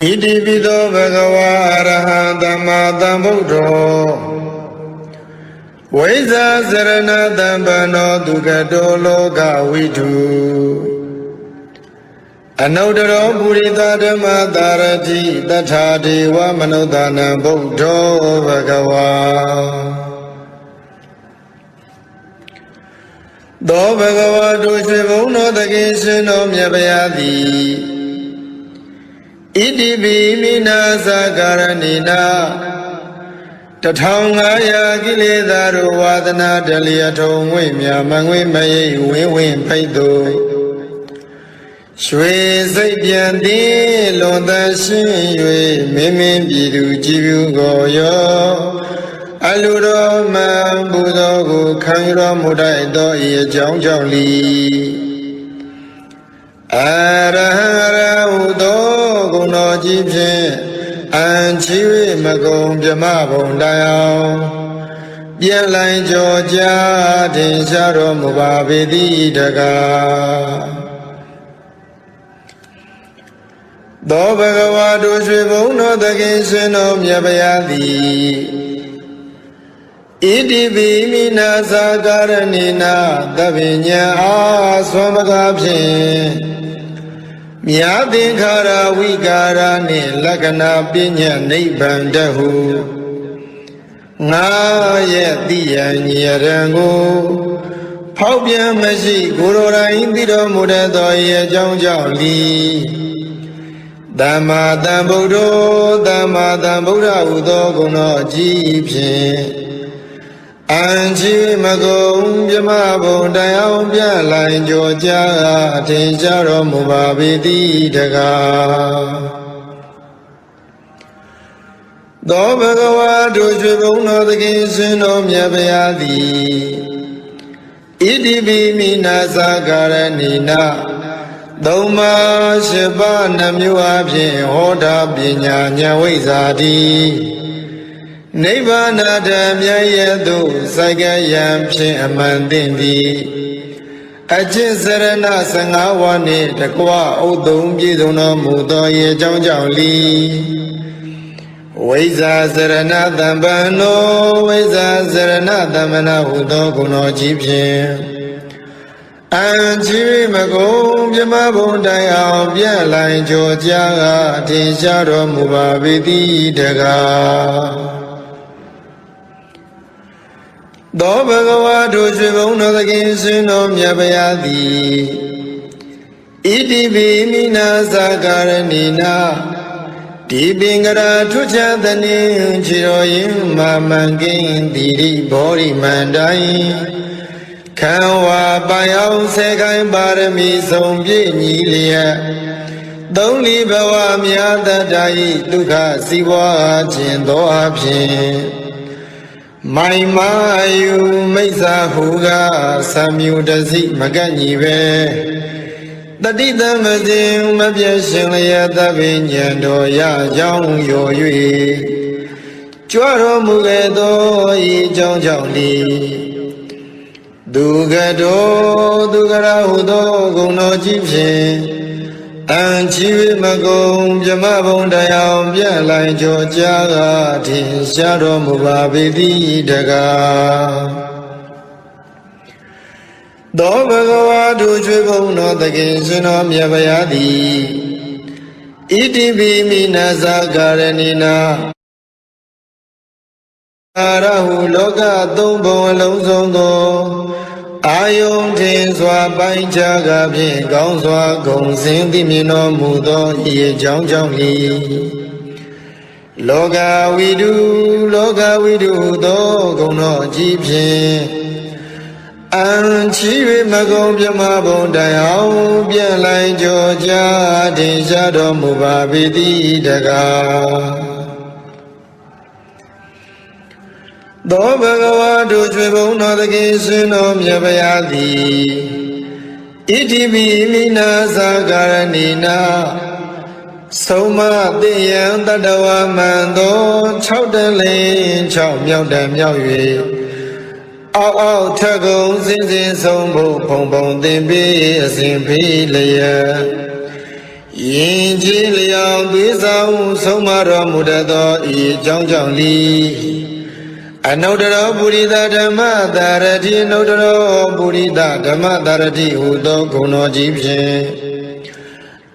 Iti pido bhagava arahanta buddho Vaisa sarana dambano dukkhato loka vidhu Anudaro purita dhamma dharati tatha deva manodana buddho bhagava Do bhagava doshe bhuno takesino myapayati Iti bhimina sakaranina Tathangaya kiletaru vadana daliyato ngwemya mangwe maye wenwen paito Shwe saipyanti lonta shin yue memen pidu jivu goyo Aluro man buddho gu khangiro mudai do iye jaung jaung li Arahara udo guno jipshin Anchiwe magong pyama bondayao Bianlai joja tinsharo mubabedi daga Do bhagava doshe bhuno takesino myapayati Iti bhimina sakaranina tavinya aswamagabhin Myadinkhara vikara ni lakana pinya nibbhandahu Ngaya tiya nyarangu Phawpya mashi gurora indiro mudato ye jaung jaung li Dhamma Dhamma Buddha udo guno jipshin Anchi magong pyama bondayao pyalai joja tinsharo mubabedi daga Do bhagava doshe bhuno takesino myapayati Iti bhimina sakaranina Dhauma shiva namyu abhin hoda pinya nyavaisati Nibbana dhamya yedu sagayam pshin amandindi Ajit sarana sangawani takwa udum piduna mudo ye jaung jaung li Vaisa sarana dhambano Vaisa sarana dhammana udo guno jipshin Anchiwe magong pyama bondayao pyalai joja tinsharo mubabedi daga Do bhagava doshe bhuno takesino myapayati Iti bhimina sakaranina Dibingara tuchadani chiroyin mamangin diri bori mandai Kanwa bayao sekai barami sompi nyiliya Dongli bhava myatadai dukha siva chindo abhin Mai mayu maisa huga samyu dasi maganyi ve Tati tamazin mapyashin laya tabi nyando ya jaung yo yue Chwaro muge do yi jaung jaung li Dugara hudo guno jipshin Anchiwe magong pyama bondayao pyalai joja tinsharo mubabedi daga Do bhagava doshe bhuno takesino myapayati Iti bhimina sakaranina Arahu loka thumbon along song do Ayong tin swa pai chaga phin kaung swa gong sin ti myin no mu tho ye jaung jaung li Loka vidhu do gong no ji phin Anchiwe magong pyama bondayao pyalai joja tinsharo mubabedi daga Do bhagava doshe bhuno takesino myapayati Iti bhimina sakaranina Soma tiyang tadawa mando Chau tan lin chau myau tan myau yue Ao ao thakong sin sin song bhu phong phong tin pi asin phi laya ရင်ကြီးလျောင်သွေးဆောင်ဆုံးမတော်မူတတ်သောဤအကြောင်းကြောင့်လီအနုတ္တရောပုရိသဓမ္မတာရတိအနုတ္တရောပုရိသဓမ္မတာရတိဟူသောဂုဏ်တော်ကြီးဖြင့်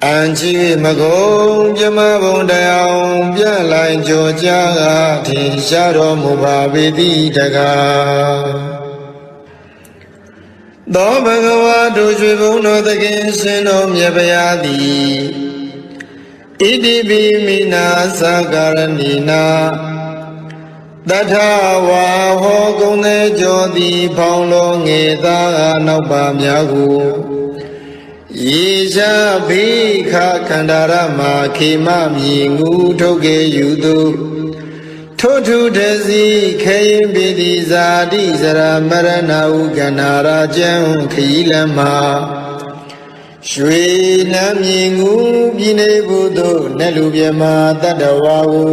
အံချီမကုံပြမဘုံတရားပြလိုက်ကြောကြားကထင်ရှားတော်မူပါပေတိတကားသောဘဂဝါတို့ရွှေဘုံတော်သခင်ရှင်တော်မြတ်ဗျာသည်ဣတိပိမိနာသကာရဏီနာတထဝါဟောကုံသေးကြောသည်ဖောင်းလုံးငေသာနောက်ပါများကိုယေရှာဘိခခန္ဓာရမခေမမြည်ငူထုတ်ကေယူသူထိုထုတစီခေရင်ပိတိဇာတိစရမရဏဟုကန္နာရာကျံခီလမရွှေနမ်းမြည်ငူပြည်နေဘုသူနတ်လူပြမတတ္တဝါဟု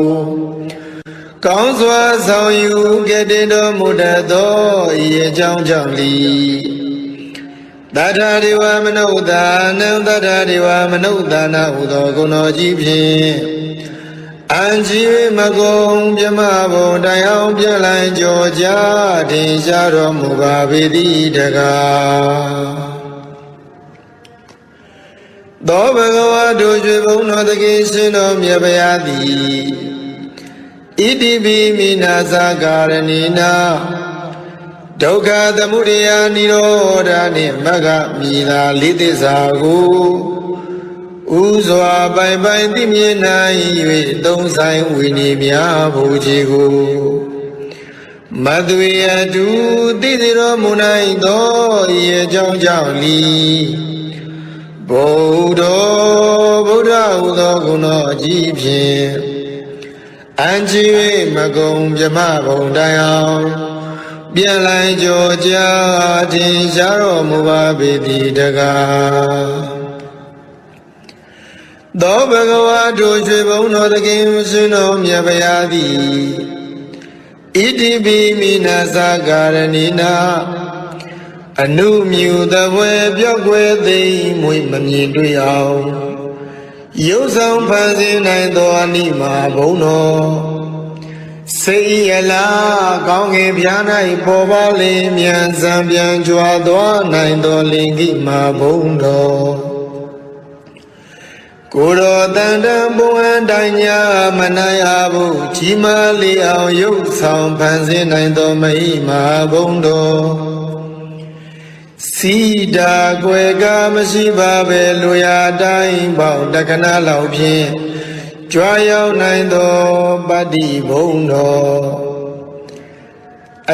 ကောင်းစွာဆောင်ယူကတည်တော်မူတတ်သောဤအကြောင်းကြောင့်လီတထာဒေဝမနုဿာနံတထာဒေဝမနုဿာနာဟုသောဂုဏ်တော်ကြီးဖြင့်အံကြီးမကုံပြမဘုံတိုင်အောင်ပြလိုက်ကြောကြားထင်ရှားတော်မူပါပေတိတကားသောဘဂဝါတို့ရွှေဘုံတော်သခင်ရှင်တော်မြတ်ဗျာသည်ဣတိပိမိနာသကာရဏီနာဒုက္ခသမုဒယနိရောဓနှင့်မဂ္ဂမိသာလေးသစ္စာကိုဥစွာပိုင်ပိုင်သိမြင်နိုင်၍သုံးဆိုင်ဝိနည်းများဘုရားကိုမသွေအတူသိစေတော်မူနိုင်သောဤအကြောင်းကြောင့်လီဗုဒ္ဓဟူသောဂုဏ်တော်အကြီးဖြင့်အံချီ၍မကုံပြမဘုံတိုင်အောင်ပြန်လိုက်ကြောကြားထင်ရှားတော်မူပါပေတိတကားသောဘဂဝါတို့ရွှေဘုံတော်သခင်ရှင်တော်မြတ်ဗျာသည်ဣတိပိမိနာသကာရဏီနာအနုမြူသဘွယ်ပြောက်ွယ်သိမ့်မွေမမြင်တွေ့အောင်ရုပ်ဆောင်ဖန်ဆင်းနိုင်သောအနိမာဘုံတော်စေရလားကောင်းကင်ပြား၌ပေါ်ပါလေမြန်စံပြန်ကြွားသွားနိုင်သောလင်္ကိမာဘုံတော်ကိုယ်တော်တန်တံဘုံအတိုင်းညာမနိုင်အဘူးကြီးမားလေအောင်ရုပ်ဆောင်ဖန်ဆင်းနိုင်သောမဟိမာဘုံတော်စီတာကွယ်ကမရှိပါပဲလူရတိုင်းပေါတက္ကနာလောက်ဖြင့်ကြွားရောက်နိုင်သောပတ္တိဘုံတော်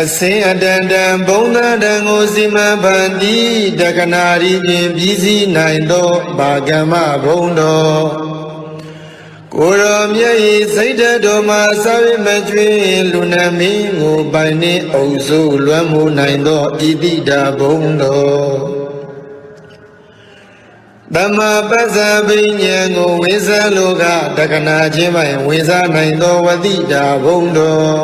အစင်အတန်တန်ဘုံသံတန်ကိုစီမံဖန်တီးတက္ကနာရီဖြင့်ပြည်စည်းနိုင်သောဘာကမ္မဘုံတော်ကိုယ်တော်မြတ်၏စိတ်တော်မှာစာဝိမကျွေးလူနမင်းကိုပိုင်နှင့်အုပ်စုလွမ်းမိုးနိုင်သောဣတိတာဘုံတော်သမ္မာပစ္စာပဉ္ဉံကိုဝိဇ္ဇလောကတက္ကနာခြင်းပိုင်ဝိဇ္ဇနိုင်သောဝတိတာဘုံတော်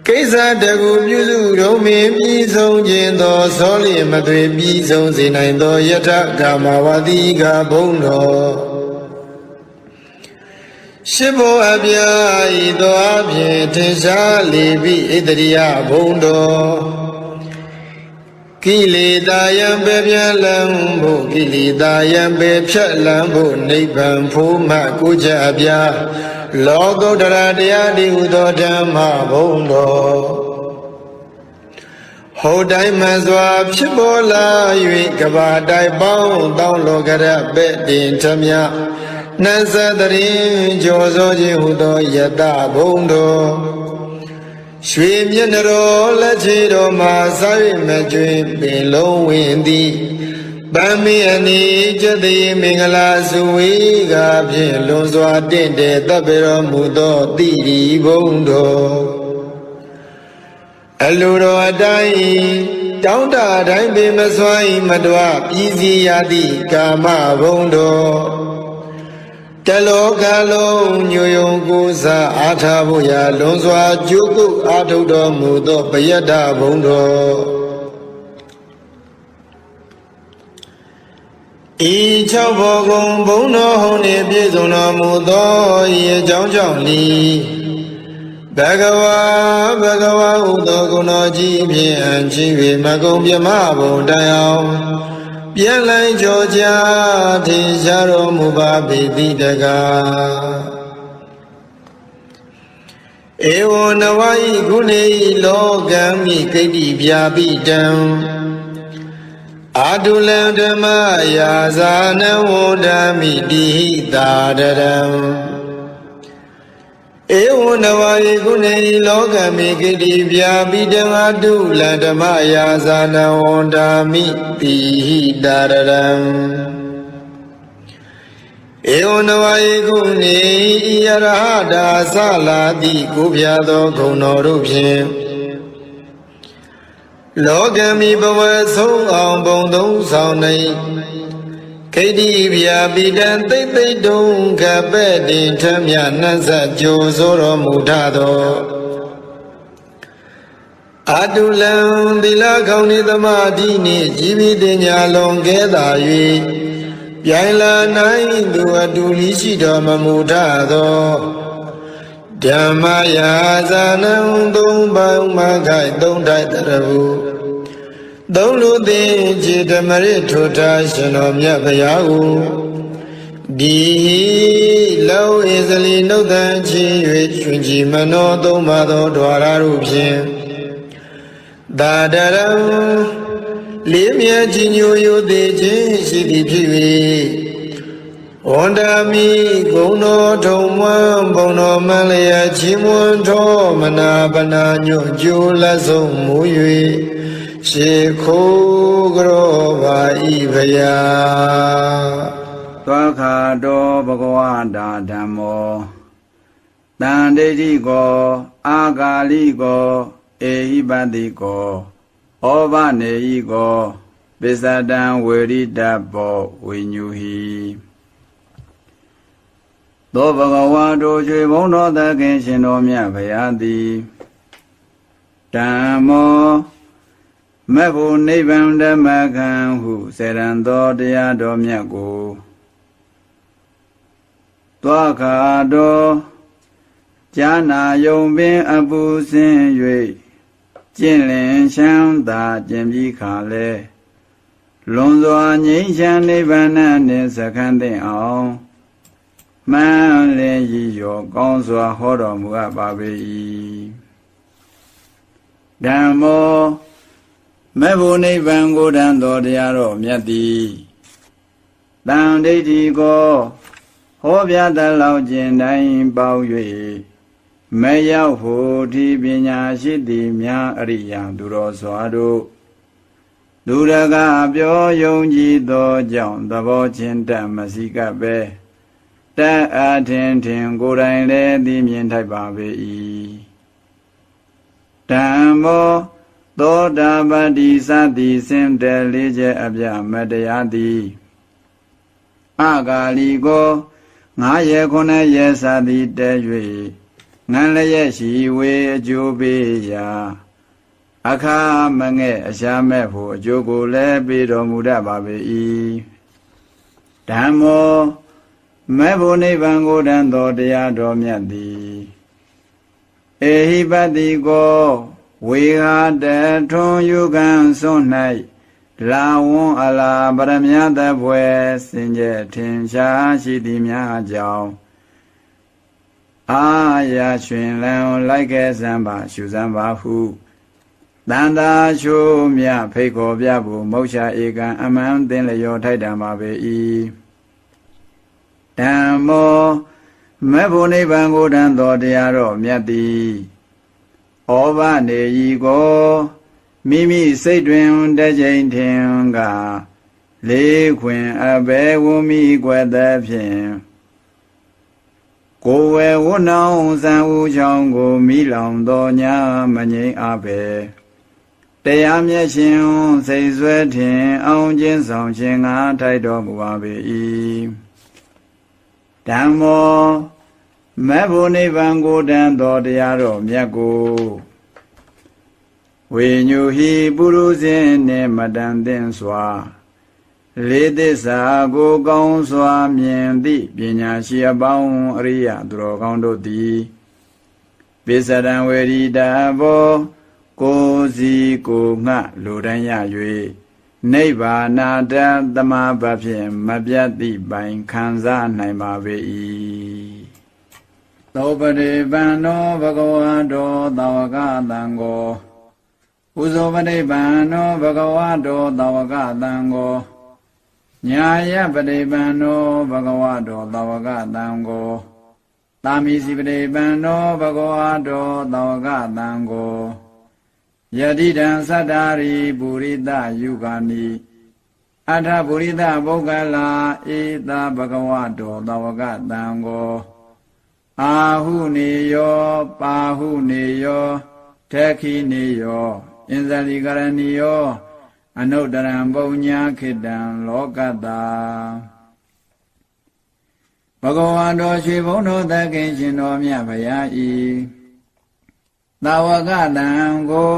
ကိစ္စတကူပြုစုတော်မင်းပြီးဆုံးခြင်းသောသောလျင်မသွေပြီးဆုံးစေနိုင်သောယထကာမဝတိကဘုံတော်ရှိဘောအပြာဤသောအဖြင့်ထင်ရှားလေပြီဣတရိယဘုံတော်ကိလေသာယံပေပြလံဖို့ကိလေသာယံပေဖြတ်လံဖို့နိဗ္ဗာန်ဖို့မှကိုကြအပြာလောကုတ္တရာတရားဒီဟုသောဓမ္မဘုံတော်ဟောတိုင်းမှန်စွာဖြစ်ပေါ်လာ၍ကဘာတိုင်ပေါင်းတောင်းလောကရပဲ့တင်ထမြနှစတရင်ကြောစောခြင်းဟုသောယတဘုံတော်ရွှေမျက်နှတော်လက်ချေတော်မှာစာ၍မကျွင်ပင်လုံးဝင်သည်ဗမ်းမီအနိကျတိမင်္ဂလာစုဝေကဖြင့်လွန်စွာတင့်တယ်တပ်ပေတော်မူသောတိရိဘုံတော်အလိုတော်အတိုင်းတောင်းတတိုင်းပင်မစွမ်းမတွပြည်စည်းရသည့်ကာမဘုံတော်တလောကလုံးညွယုံကိုစားအားထားဖို့ရာလွန်စွာကြိုးကုပ်အားထုတ်တော်မူသောပယတ္တဘုံတော်ဤ 6ဘောကုံဘုံတော်ဟုံနှင့်ပြည့်စုံတော်မူသောဤအကြောင်းကြောင့်လီဘဂဝါဟုသောဂုဏတော်ကြီးဖြင့်အချီး၍မကုံပြမဘုံတိုင်အောင်ပြန်လိုက်ကြောကြထင်ရှားတော်မူပါပေတိတကားဧဝံနဝဤကုဏေလောကံမိကိတ္တိဗျာပိတံအာတုလံဓမ္မယာဇာနဝန္ဒမိတိဟိတာတရံဧဝံနဝဤကုဏေလောကံမိကိတ္တိဗျာပိတံအာတုလံဓမ္မယာဇာနဝန္ဒမိတိဟိတာတရံဧဝံနဝယေကုဏေဤယရဟတာသလာတိကိုပြသောဂုဏတော်တို့ဖြင့်လောကမိဘဝဆုံးအောင်ဘုံသုံးဆောင်နေခိတ္တိဗျာပိတံသိသိတုံခပဲ့တင်ထမြနှက်ဆက်ကြိုဆိုတော်မူထသောအတုလံသီလကောင်းနေသမာဓိနှင့်ជីวิตညာလွန်ကဲသာ၍ပြိုင်လာနိုင်သူအတူလီရှိတော်မမူထသောဓမ္မယာဇာနံသုံးပေါင်းမခိုက်သုံးထိုက်တရဟုသုံးလူသိခြေဓမ္မရထုထားရှင်တော်မြတ်ဗျာဟုဒီလောဣဇလီနှုတ်တန်ချီ၍ရှင်ကြည်မနောသုံးပါသောဓဝရတို့ဖြင့်သာတရံလေးမြတ်ကြီးညိုယိုသေးခြင်းရှိသည်ဖြစ်၍ဝန္ဒာမိဂုဏတော်ထုံမွန်းဘုံတော်မလျက်ချီးမွမ်းတော်မနာပနာညွတ်ကြိုးလက်ဆုံးမူ၍ရှေခိုးကြောပါဤဖယာသောခါတောဘဂဝတာဓမ္မောတန်ဒိဋ္ဌိကောအာဂါလိကောဧဟိပတိကောဩဘနေဤကောပိစတံဝေရိတဘောဝိညုဟိသောဘဂဝါတို့ကျွေဘုံတော်သခင်ရှင်တော်မြတ်ဗျာသည်ဓမ္မောမဘုနိဗ္ဗာန်ဓမ္မခံဟုစေရန်သောတရားတော်မြတ်ကိုသောခါတော်ဉာဏယုံပင်အပူစင်၍ကျင့်လင်ချမ်းသာကျင့်ပြီးခါလဲလွန်စွာငြိမ်းချမ်းနိဗ္ဗာန်နှင့်စခန်းသိအောင်မှန်လင်ရည်ရောကောင်းစွာဟောတော်မူအပ်ပါပေ၏ဓမ္မောမေဖို့နိဗ္ဗာန်ကိုတန်တော်တရားတော်မြတ်သည်တန်ဒိဋ္ဌိကိုဟောပြသလောက်ခြင်းတိုင်းပေါင်း၍မရောက်ဖို့ဒီပညာရှိသည်များအရိယာသူတော်စွာတို့လူရကပြောယုံကြည်သောကြောင့်သဘောချင်းတတ်မစီကပ်ပဲတတ်အထင်ထင်ကိုယ်တိုင်လည်းသိမြင်ထိုက်ပါပေ၏ဓမ္မောသောတာပတိသတိစင်တယ်လေးချက်အပြမတရားသည်အဂါလီကို9ရက်9ရက်စသည်တဲ၍ငန်းလျက်ရှိဝေအကျိုးပေးရာအခါမငဲ့အရှာမဲ့ဖို့အကျိုးကိုလည်းပေးတော်မူတတ်ပါပေ၏ဓမ္မောမေဖို့နိဗ္ဗာန်ကိုတန်တော်တရားတော်မြတ်သည်ဧဟိပတိကိုဝေဟာတထွန်ယုကံစွန့်၌လာဝွန်အလားပရမယတဘွယ်စင်ကြယ်ထင်ရှားရှိသည်များကြောင့်အာရရွှင်လန်းလိုက်ခဲ့စမ်းပါရှုစမ်းပါဟုတန်တာချိုးမြဖိတ်ခေါ်ပြဖို့မောက္ခဧကံအမှန်သင်လျောထိုက်တံပါပေ၏ဓမ္မောမေဖို့နိဗ္ဗာန်ကိုတန်တော်တရားတော်မြတ်သည်ဩဘနေဤကိုမိမိစိတ်တွင်တကြိမ်ထင်ကလေးခွင်အဘဲဝမိကွယ်သည်ဖြင့်ကိုယ်ဝဲဝနှောင်းစံဦးချောင်းကိုမိလောင်တော်ညာမငိမ့်အဘဲတရားမျက်ရှင်စိတ်ဆွဲထင်အောင်ခြင်းဆောင်ခြင်းငါထိုက်တော်မူပါပေ၏ဓမ္မောမေဖို့နိဗ္ဗာန်ကိုတန်တော်တရားတော်မြတ်ကိုဝေညုဟိပုရုဇဉ်နှင့်မတန်သင်စွာ လေးသစ္စာကိုကောင်းစွာမြင်သည့်ပညာရှိအပေါင်းအရိယသူတော်ကောင်းတို့သည်ပိစရံဝေရိတာဘောကိုယ်စီကိုငှလူတိုင်းရ၍နိဗ္ဗာနတသမဘဖြင့်မပြတ်သည့်ပိုင်ခံစားနိုင်ပါပေ၏သောပရိပန္နောဘဂဝါတောသာဝကသံဃောဥဇောပရိပန္နောဘဂဝါတောသာဝကသံဃောညာယပရိပန္နောဘဂဝါတောသာဝကသံဃောသာမိစီပရိပန္နောဘဂဝါတောသာဝကသံဃောယတိတံသတ္တာရိပုရိသယုဂာနိအထပုရိသပုဂ္ဂလာဧသာဘဂဝါတောသာဝကသံဃောအာဟုနေယောပါဟုနေယောထက္ခိနေယောအင်ဇလိကရဏီယောအနုတရံပုံညာခိတံလောကတာဘဂဝါတော်ရွှေဘုံတော်သခင်ရှင်တော်မြတ်ဗျာဤသာဝကတံကို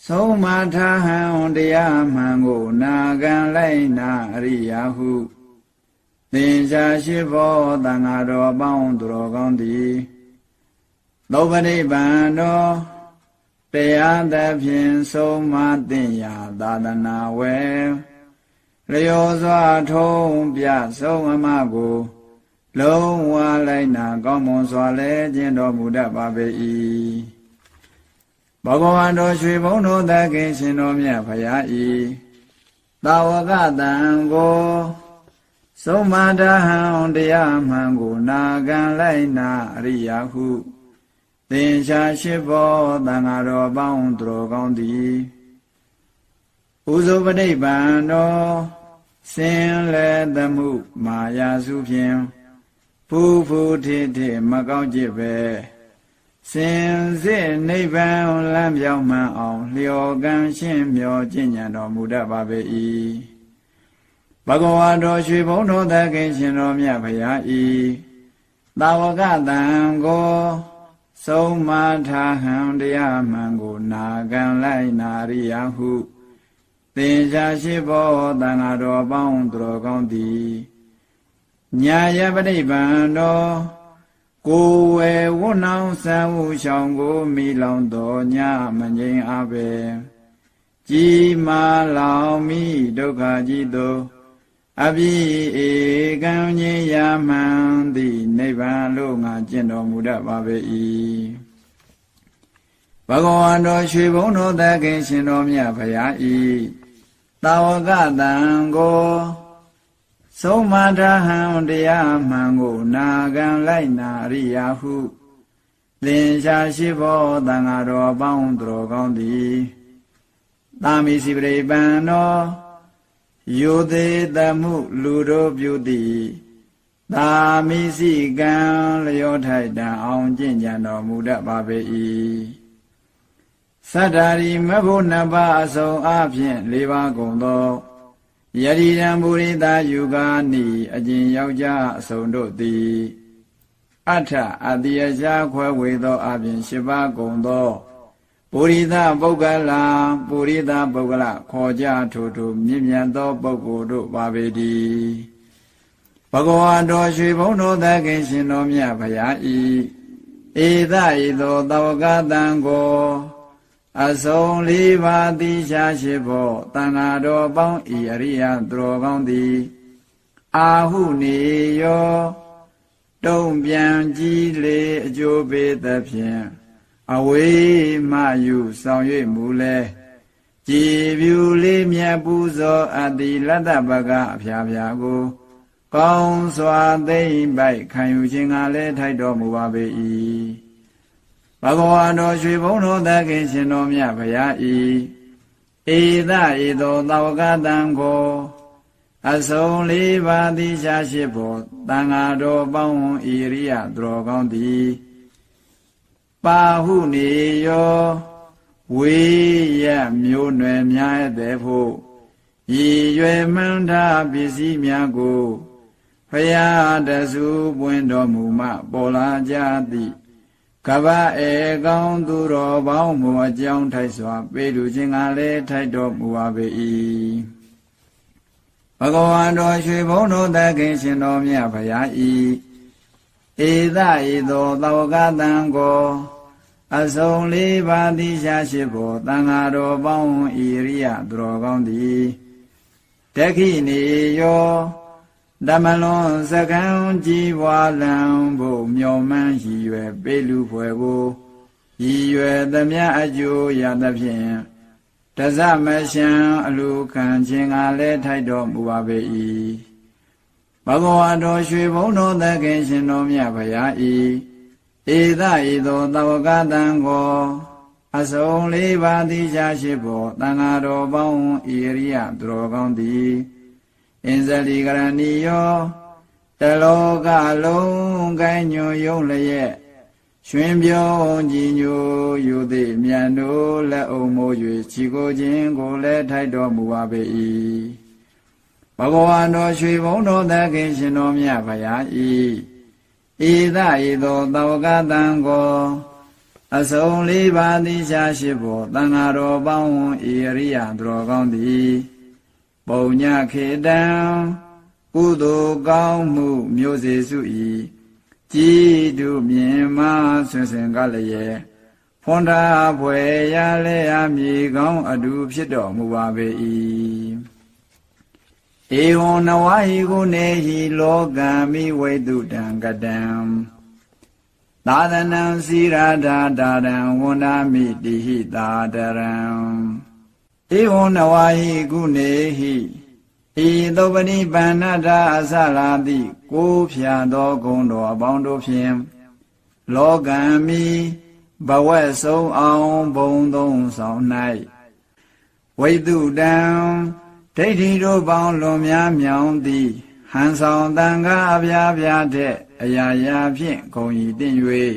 ဆုံးမထားဟံတရားမှန်ကိုနာခံလိုက်နာအရိယာဟုသင်္ချာရှိဘောသံဃာတော်ပေါင်းသူတော်ကောင်းသည်သောပရိပန္နောတရားသဖြင့်ဆုံးမသင်ရာသာသနာဝေလျောစွာထုံးပြဆုံးအမကိုလုံးဝလိုက်နာကောင်းမွန်စွာလဲကျင့်တော်မူတတ်ပါပေ၏ဘဂဝါတော်ရွှေဘုံတော်သခင်ရှင်တော်မြတ်ဖရာဤသာဝကတံကိုဆုံးမထားဟံတရားမှန်ကိုနာခံလိုက်နာအရိယာဟုသင်္ချာရှိဘောသံဃာတော်ပေါင်းသူတော်ကောင်းသည်ဥဇောပဋိပန္နောစင်လေသမှုမာယာစုဖြင့်ဖူးဖူးထိထိမကောင်းကြည့်ပဲစင်စစ်နိဗ္ဗာန်လမ်းပြောင်းမှန်အောင်လျော်ကံရှင်းမြော်ကျင့်ကြံတော်မူတတ်ပါပေ၏ဘဂဝါတော်ရွှေဘုံတော်သခင်ရှင်တော်မြတ်ဖရာဤသာဝကတံကိုဆုံးမထားဟံတရားမှန်ကိုနာခံလိုက်နာရိယာဟုသင်္ချာရှိဘောသံဃာတော်ပေါင်းသူတော်ကောင်းသည်ညာယပဋိပန္နောကိုယ်ဝယ်ဝတ်နှောင်းဆံဟုရှောင်းကိုမိလောင်တော်ညမငြိမ်အားပဲကြီးမာလောင်မိဒုက္ခကြီးသောအပိဧကံငြိမ်းရာမှန်သည့်နိဗ္ဗာန်လို့ငါကျင့်တော်မူတတ်ပါပေ၏ဘဂဝါတော်ရွှေဘုံတော်သခင်ရှင်တော်မြတ်ဖရာဤသာဝကတံကိုဆုံးမထားဟံတရားမှန်ကိုနာခံလိုက်နာအရိယာဟုသင်္ချာရှိဘောသံဃာတော်ပေါင်းသူတော်ကောင်းသည်သာမိစီပရိပန္နောယောသေးတမှုလူတို့ပြုသည်သာမိစီကံလျောထိုက်တံအောင်ကျင့်ကြံတော်မူတတ်ပါပေ၏သတ္တာရိမဘုနှစ်ပါးအစုံအဖြင့်၄ပါးကုန်သောယတိတံပုရိသယုဂာနိအကျင့်ယောက်ျားအစုံတို့သည်အထအတိယရှားခွဲဝေသောအပြင်၈ပါးကုန်သောပုရိသပုဂ္ဂလာပုရိသပုဂ္ဂလခေါ်ကြထိုထိုမြင့်မြတ်သောပုဂ္ဂိုလ်တို့ပါပေတည်းဘဂဝါတော်ရွှေဘုံတော်သခင်ရှင်တော်မြတ်ဖရာဤဧသဤသောသဝကတံကိုအစုံ၄ပါးတိရှားရှိဖို့တဏ္ဍာတော်ပေါင်းဤအရိယသူတော်ကောင်းသည်အာဟုနေယောတုံ့ပြန်ကြည်လေအကျိုးပေးသဖြင့်အဝေးမှယူဆောင်၍မူလဲကြည်ပြူလေးမြတ်ပူဇော်အတ္တိလတ္တပကအဖျားဖျားကိုကောင်းစွာသိမ့်ပိုက်ခံယူခြင်းကလည်းထိုက်တော်မူပါပေ၏ဘဂဝါတော်ရွှေဘုံတော်သခင်ရှင်တော်မြတ်ဖရာဤဧသဤသောသဝကတံကိုအစုံ၄ပါးတိရှားရှိဖို့တန်ဃာတော်ပေါင်းဤရိယသူတော်ကောင်းသည်ပါဟုနေယောဝေရမျိုးနွယ်များတဲ့ဖို့ရည်ရွယ်မှန်းထားပစ္စည်းများကိုဖရာတဆူပွင့်တော်မူမှပေါ်လာကြသည်ကဗ္ဗဧကောင်းသူတော်ပေါင်းမူအကြောင်းထိုက်စွာပေလူခြင်းကလည်းထိုက်တော်မူပါပေ၏ ဘဂဝါတော်ရွှေဘုံတော်သခင်ရှင်တော်မြတ်ဖရာဤဧသဤသောသဝကတံကိုအစုံလေးပါးတိရှာရှိဖို့တန်ဃာတော်ပေါင်းဤရိယသူတော်ကောင်းသည်တခိနေယောဓမ္မလွန်စကံကြည်ပွားလံဖို့မြော်မှန်းရည်ရွယ်ပေးလူဖွယ်ကိုရည်ရွယ်သမျှအကျိုးရသဖြင့်တဇမရှံအလူခံခြင်းကလည်းထိုက်တော်မူပါပေ၏ဘဂဝါတော်ရွှေဘုံတော်သခင်ရှင်တော်မြတ်ဖရာဤဧသဤသောသဝကတံကိုအစုံလေးပါးတိရှာရှိဖို့တန်ဃာတော်ပေါင်းဤရိယသူတော်ကောင်းသည်အင်ဇလိကရဏီယောတလောကလုံးကိုင်းညွယုံလျက်ရွှင်ပြုံးကြည်ညိုယူသည်မြတ်တို့လက်အုံမိုး၍ချီကိုခြင်းကိုလည်းထိုက်တော်မူပါပေ၏ဘဂဝါတော်ရွှေဘုံတော်သခင်ရှင်တော်မြတ်ဖရာဤဧသဤသောသဝကတံကိုအစုံလေးပါးတိရှာရှိဖို့တန်ဃာတော်ပေါင်းဤရိယသူတော်ကောင်းသည်ပုံညခေတံကုသိုလ်ကောင်းမှုမျိုးစေစုဤကြည်တုမြင်မှဆွင်စင်ကလည်းဖွန်တာဖွယ်ရလဲအမြေကောင်းအတူဖြစ်တော်မူပါပေ၏ဧဝံနဝဟိကုနေဟိလောကံမိဝိတုတံကတံသာသနံစီရာဓာတာရံဝန္ဒာမိတိဟိတာတရံဧဝံနဝဟိကုနေဟိဤသုပတိပန္နတာအစလာတိကိုးဖြာသောဂုဏ်တော်အပေါင်းတို့ဖြင့်လောကံမိဘဝဆုံးအောင်ဘုံသုံးဆောင်၌ဝိတုတံဒိဋ္ဌိတို့ပေါင်းလွန်များမြောင်သည်ဟန်ဆောင်တန်ခါအပြားပြားတဲ့အရာရာဖြင့်ဂုံဤတင့်၍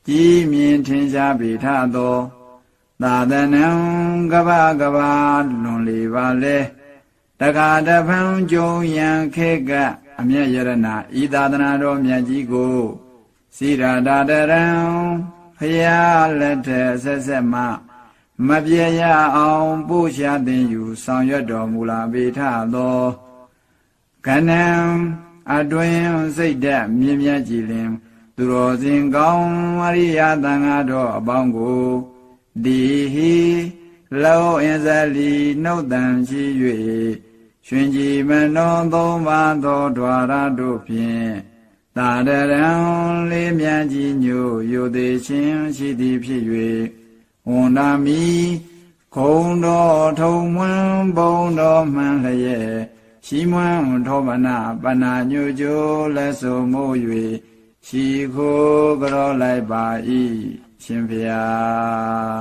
ကြီးမြင်ထင်ရှားပေထသောသာသနံကဘာကဘာလွန်လေပါလေတခါတဖန်ကြုံရန်ခေကအမြတ်ယရဏဤသာသနာတော်မြတ်ကြီးကိုစိရာတာတရံဖရာလက်ထက်ဆက်ဆက်မှမပြေရအောင်ပို့ရှာသင်ယူဆောင်ရွက်တော်မူလာပေထသောကဏံအတွင်စိတ်ဓာတ်မြင့်မြတ်ကြည်လင်သူတော်စင်ကောင်းအရိယသံဃာတော်အပေါင်းကိုဒီဟိလောအင်ဇလီနှုတ်တန်ရှိ၍ရွှင်ကြည်မနောသုံးပါးသောဓဝရတို့ဖြင့်သာတရံလေးမြတ်ကြီးညို့ယိုသေးခြင်းရှိသည်ဖြစ်၍ဝန္ဒာမိခုံတော်ထုံမွန်းဘုံတော်မှန်လျက်ရှိမွန်းထောမနာပနာညိုကြိုးလက်ဆိုမို့၍ရှိခိုးကြောလိုက်ပါ၏ရှင်ဖျား